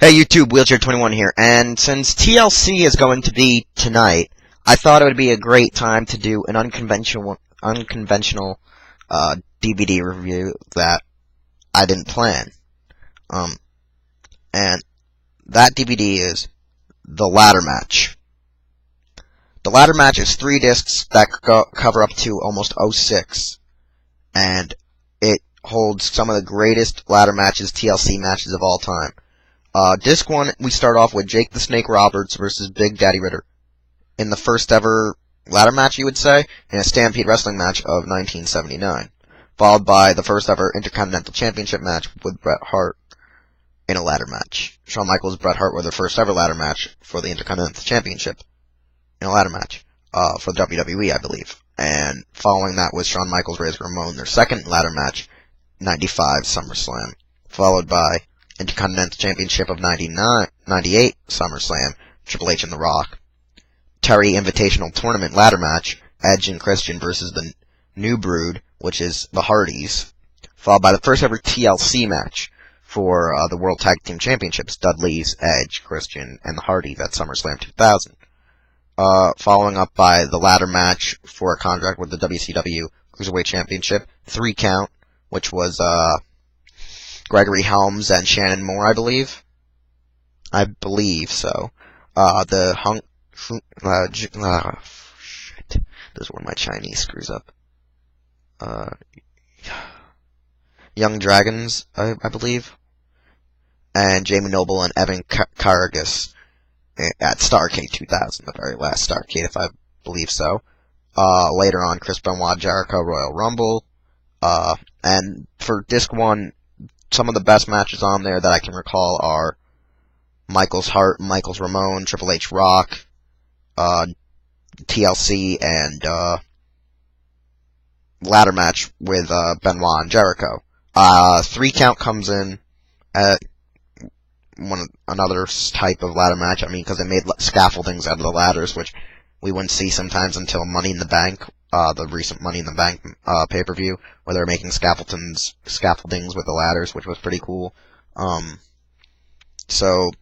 Hey YouTube, Wheelchair21 here, and since TLC is going to be tonight, I thought it would be a great time to do an unconventional DVD review that I didn't plan. And that DVD is The Ladder Match. The Ladder Match is 3 discs that cover up to almost 06, and it holds some of the greatest ladder matches, TLC matches of all time. Disc 1, we start off with Jake the Snake Roberts versus Big Daddy Ritter in the first ever ladder match, you would say, in a Stampede wrestling match of 1979, followed by the first ever Intercontinental Championship match with Bret Hart in a ladder match. Shawn Michaels and Bret Hart were their first ever ladder match for the Intercontinental Championship in a ladder match for the WWE, I believe. And following that was Shawn Michaels vs. Ramon, their second ladder match, 95 Summerslam, followed by Intercontinental Championship of 98 Summerslam, Triple H and The Rock. Terry Invitational Tournament ladder match, Edge and Christian versus the New Brood, which is the Hardys, followed by the first ever TLC match for the World Tag Team Championships, Dudleys, Edge, Christian, and the Hardys at SummerSlam 2000. Following up by the ladder match for a contract with the WCW Cruiserweight Championship, 3 count, which was Gregory Helms and Shannon Moore, I believe. I believe so. Shit. This is where my Chinese screws up. Young Dragons, I believe. And Jamie Noble and Evan Karagas at Starrcade 2000, the very last Starrcade, if I believe so. Later on, Chris Benoit, Jericho, Royal Rumble. And for Disc 1, some of the best matches on there that I can recall are Michaels Hart, Michaels Ramon, Triple H Rock, TLC, and ladder match with Benoit and Jericho. 3 count comes in at another type of ladder match. I mean, because they made scaffoldings out of the ladders, which we wouldn't see sometimes until Money in the Bank, the recent Money in the Bank pay-per-view, where they're making scaffoldings with the ladders, which was pretty cool. So,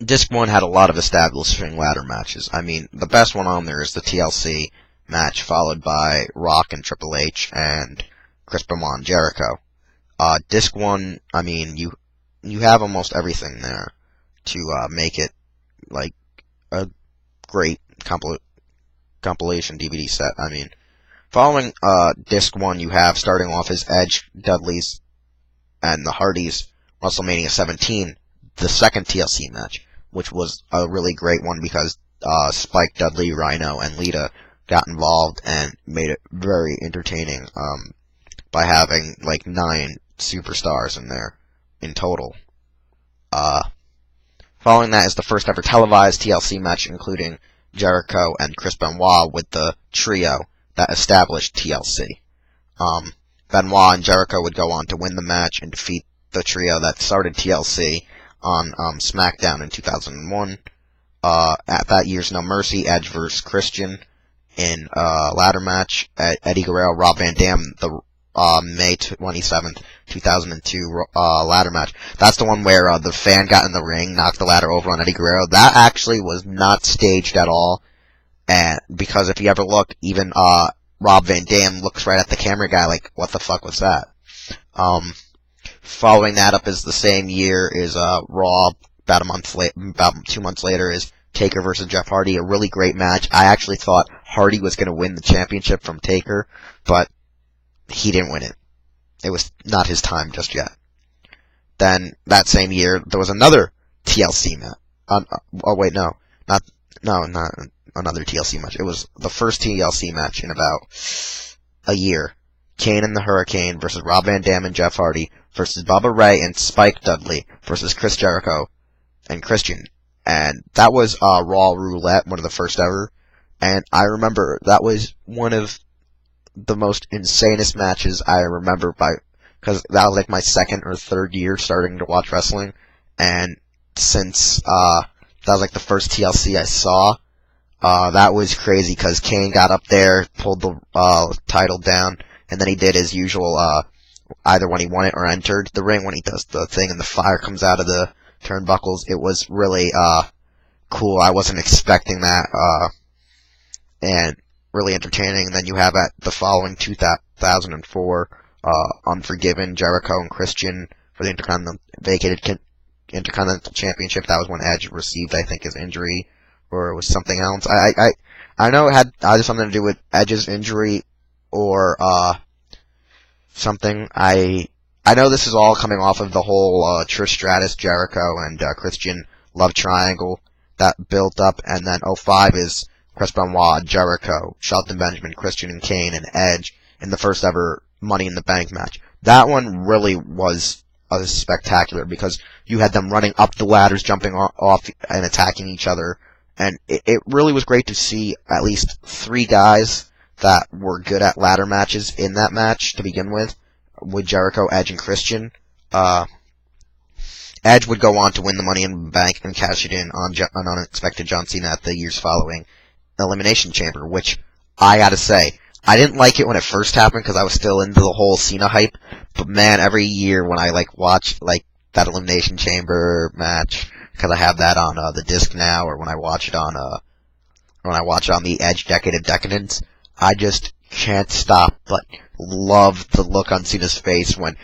Disc 1 had a lot of establishing ladder matches. I mean, the best one on there is the TLC match, followed by Rock and Triple H and Chris Benoit and Jericho. Disc 1, I mean, you have almost everything there to make it, like, a great compilation DVD set. I mean, following Disc 1, you have, starting off, as Edge, Dudleys, and the Hardys, WrestleMania 17, the second TLC match, which was a really great one because Spike, Dudley, Rhino, and Lita got involved and made it very entertaining by having, like, 9 superstars in there in total. Following that is the first ever televised TLC match, including Jericho and Chris Benoit with the trio that established TLC. Benoit and Jericho would go on to win the match and defeat the trio that started TLC on SmackDown in 2001. At that year's No Mercy, Edge vs. Christian in ladder match. Eddie Guerrero, Rob Van Dam, the May 27th, 2002 ladder match. That's the one where the fan got in the ring, knocked the ladder over on Eddie Guerrero. That actually was not staged at all, and because if you ever look, even Rob Van Dam looks right at the camera guy like, what the fuck was that? Following that up is the same year is Raw. About 2 months later is Taker versus Jeff Hardy, a really great match. I actually thought Hardy was going to win the championship from Taker, but he didn't win it. It was not his time just yet. Then, that same year, there was another TLC match. Not another TLC match. It was the first TLC match in about a year. Kane and the Hurricane versus Rob Van Dam and Jeff Hardy versus Bubba Ray and Spike Dudley versus Chris Jericho and Christian. And that was Raw Roulette, one of the first ever. And I remember that was one of the most insanest matches I remember because that was like my second or third year starting to watch wrestling, and since that was like the first TLC I saw, that was crazy because Kane got up there, pulled the title down, and then he did his usual either when he won it or entered the ring when he does the thing and the fire comes out of the turnbuckles. It was really, cool. I wasn't expecting that, and really entertaining. And then you have at the following 2004, Unforgiven, Jericho and Christian for the Intercontinental Championship. That was when Edge received, I think, his injury, or it was something else. I know it had either something to do with Edge's injury or something. I know this is all coming off of the whole Trish Stratus, Jericho, and Christian love triangle that built up, and then 05 is Chris Benoit, Jericho, Shelton Benjamin, Christian and Kane, and Edge in the first ever Money in the Bank match. That one really was spectacular because you had them running up the ladders, jumping off and attacking each other, and it really was great to see at least 3 guys that were good at ladder matches in that match to begin with Jericho, Edge, and Christian. Edge would go on to win the Money in the Bank and cash it in on an unexpected John Cena at the years following Elimination Chamber, which I gotta say, I didn't like it when it first happened because I was still into the whole Cena hype, but man, every year when I watch that Elimination Chamber match, because I have that on the disc now, or when I watch it on the Edge Decade of Decadence, I just can't stop but love the look on Cena's face when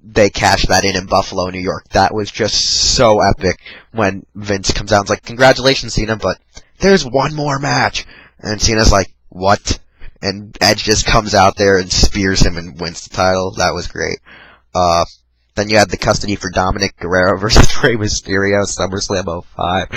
they cashed that in Buffalo, New York. That was just so epic when Vince comes out and is like, "Congratulations, Cena, but there's one more match." And Cena's like, "What?" And Edge just comes out there and spears him and wins the title. That was great. Then you had the custody for Dominic Guerrero versus Rey Mysterio, SummerSlam 05.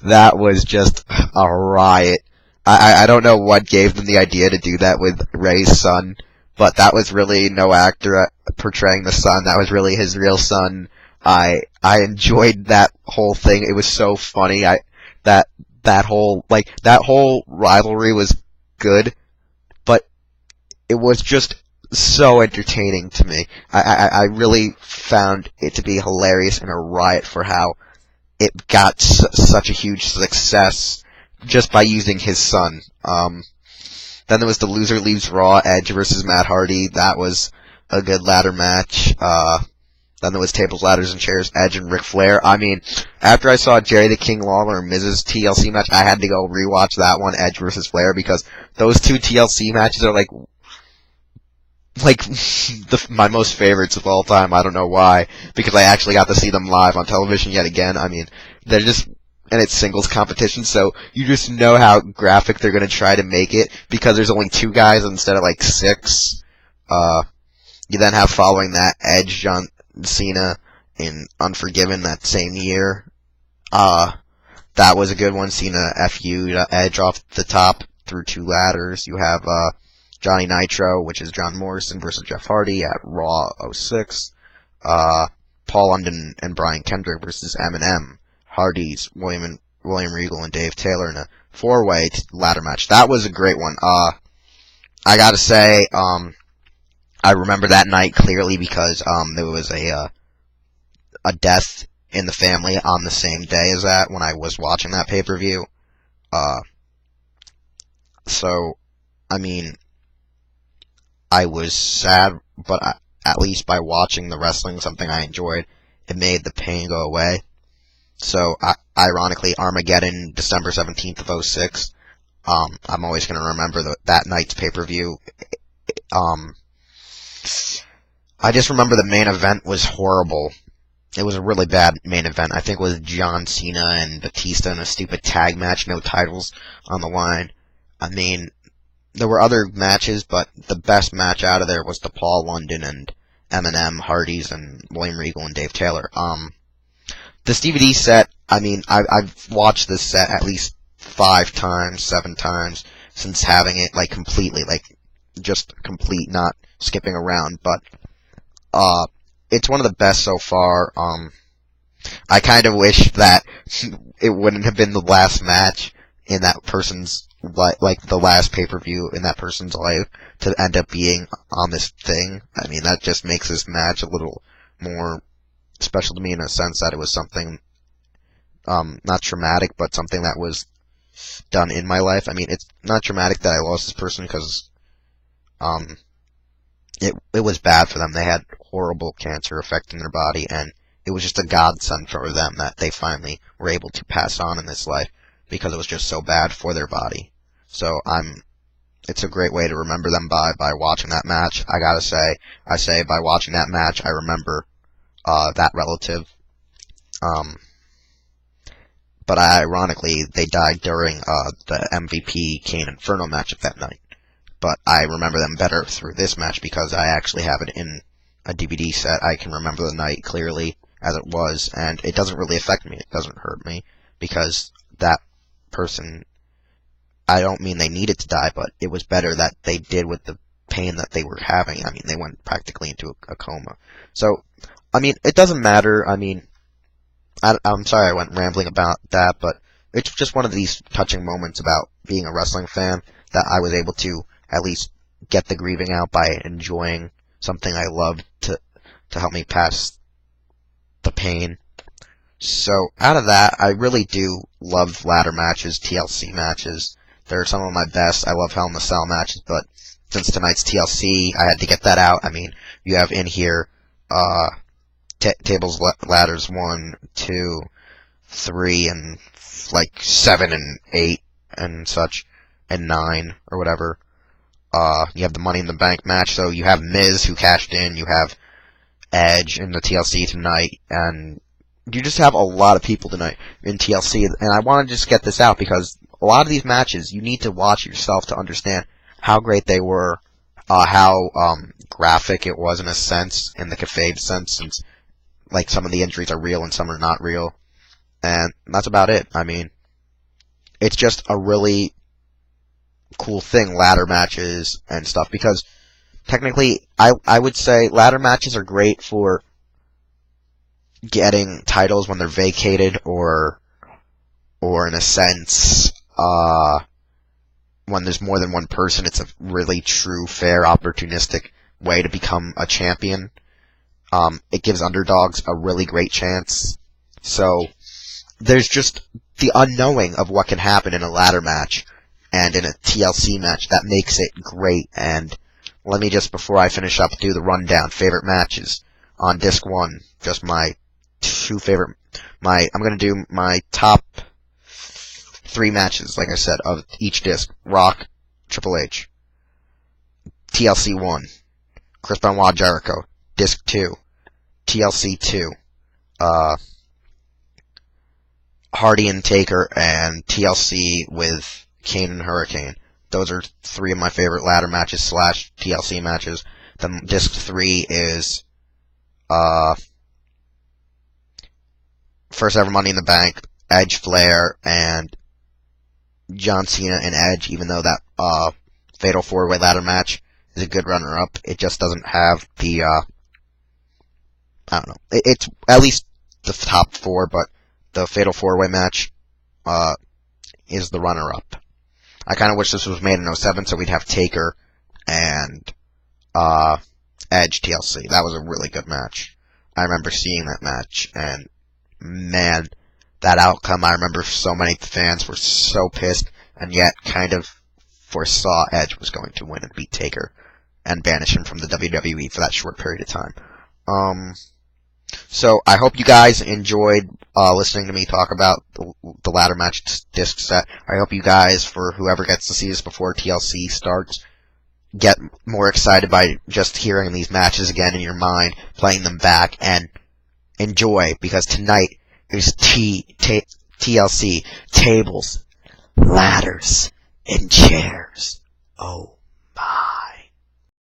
That was just a riot. I don't know what gave them the idea to do that with Rey's son, but that was really no actor portraying the son. That was really his real son. I enjoyed that whole thing. It was so funny. That whole rivalry was good, but it was just so entertaining to me. I really found it to be hilarious and a riot for how it got such a huge success just by using his son. Then there was the Loser Leaves Raw, Edge versus Matt Hardy. That was a good ladder match. Then there was Tables, Ladders, and Chairs, Edge and Ric Flair. I mean, after I saw Jerry the King Lawler and Miz's TLC match, I had to go rewatch that one, Edge versus Flair, because those 2 TLC matches are my most favorites of all time. I don't know why, because I actually got to see them live on television yet again. I mean, they're just, and it's singles competition, so you just know how graphic they're gonna try to make it, because there's only 2 guys instead of 6. You then have following that Edge, John Cena in Unforgiven that same year. That was a good one. Cena FU'd Edge off the top through 2 ladders. You have, Johnny Nitro, which is John Morrison versus Jeff Hardy at Raw 06. Paul London and Brian Kendrick versus Eminem. Hardy's, William Regal and Dave Taylor in a 4-way ladder match. That was a great one. I gotta say, I remember that night clearly because, there was a death in the family on the same day as that when I was watching that pay-per-view. So, I mean, I was sad, but at least by watching the wrestling, something I enjoyed, it made the pain go away. So, ironically, Armageddon, December 17th of 06, I'm always going to remember that night's pay-per-view. I just remember the main event was horrible. It was a really bad main event. I think it was John Cena and Batista in a stupid tag match, no titles on the line. I mean, there were other matches, but the best match out of there was the Paul London and Eminem, Hardys, and William Regal and Dave Taylor. This DVD set, I mean, I've watched this set at least 5 times, 7 times since having it, completely, just complete, not skipping around, but, it's one of the best so far. I kind of wish that it wouldn't have been the last match in that person's, the last pay-per-view in that person's life to end up being on this thing. I mean, that just makes this match a little more special to me in a sense that it was something, not traumatic, but something that was done in my life. I mean, it's not traumatic that I lost this person because, it was bad for them. They had horrible cancer affecting their body, and it was just a godsend for them that they finally were able to pass on in this life, because it was just so bad for their body. So it's a great way to remember them by watching that match. I gotta say, by watching that match, I remember that relative. But ironically, they died during the MVP Kane Inferno match of that night. But I remember them better through this match because I actually have it in a DVD set. I can remember the night clearly as it was, and it doesn't really affect me. It doesn't hurt me, because that person, I don't mean they needed to die, but it was better that they did with the pain that they were having. I mean, they went practically into a coma. So, I mean, it doesn't matter. I mean, I'm sorry I went rambling about that, but it's just one of these touching moments about being a wrestling fan that I was able to at least get the grieving out by enjoying something I loved to help me pass the pain. So, out of that, I really do love ladder matches, TLC matches. They're some of my best. I love Hell in a Cell matches, but since tonight's TLC, I had to get that out. I mean, you have in here, tables, ladders 1, 2, 3, and like 7 and 8 and such, and 9 or whatever. You have the Money in the Bank match, so you have Miz who cashed in, you have Edge in the TLC tonight, and you just have a lot of people tonight in TLC, and I want to just get this out because a lot of these matches, you need to watch yourself to understand how great they were, how graphic it was in a sense, in the kayfabe sense, since like some of the injuries are real and some are not real, and that's about it. I mean, it's just a really cool thing, ladder matches and stuff, because technically, I would say ladder matches are great for getting titles when they're vacated, or in a sense, when there's more than one person, it's a really true, fair, opportunistic way to become a champion. It gives underdogs a really great chance. So, there's just the unknowing of what can happen in a ladder match and in a TLC match that makes it great. And let me just, before I finish up, do the rundown. Favorite matches on disc 1. Just my 2 favorite. I'm gonna do my top 3 matches, like I said, of each disc. Rock, Triple H. TLC 1. Chris Benoit, Jericho. Disc 2. TLC 2. Hardy and Taker, and TLC with Kane and Hurricane. Those are 3 of my favorite ladder matches / TLC matches. Then disc 3 is first ever Money in the Bank, Edge, Flair, and John Cena and Edge. Even though that Fatal 4-Way ladder match is a good runner-up, it just doesn't have the I don't know. It's at least the top 4, but the Fatal 4-Way match is the runner-up. I kind of wish this was made in 07, so we'd have Taker and Edge TLC. That was a really good match. I remember seeing that match, and man, that outcome, I remember so many fans were so pissed, and yet kind of foresaw Edge was going to win and beat Taker and banish him from the WWE for that short period of time. So, I hope you guys enjoyed listening to me talk about the ladder match disc set. I hope you guys, for whoever gets to see this before TLC starts, get more excited by just hearing these matches again in your mind, playing them back, and enjoy, because tonight is TLC, tables, ladders, and chairs. Oh my.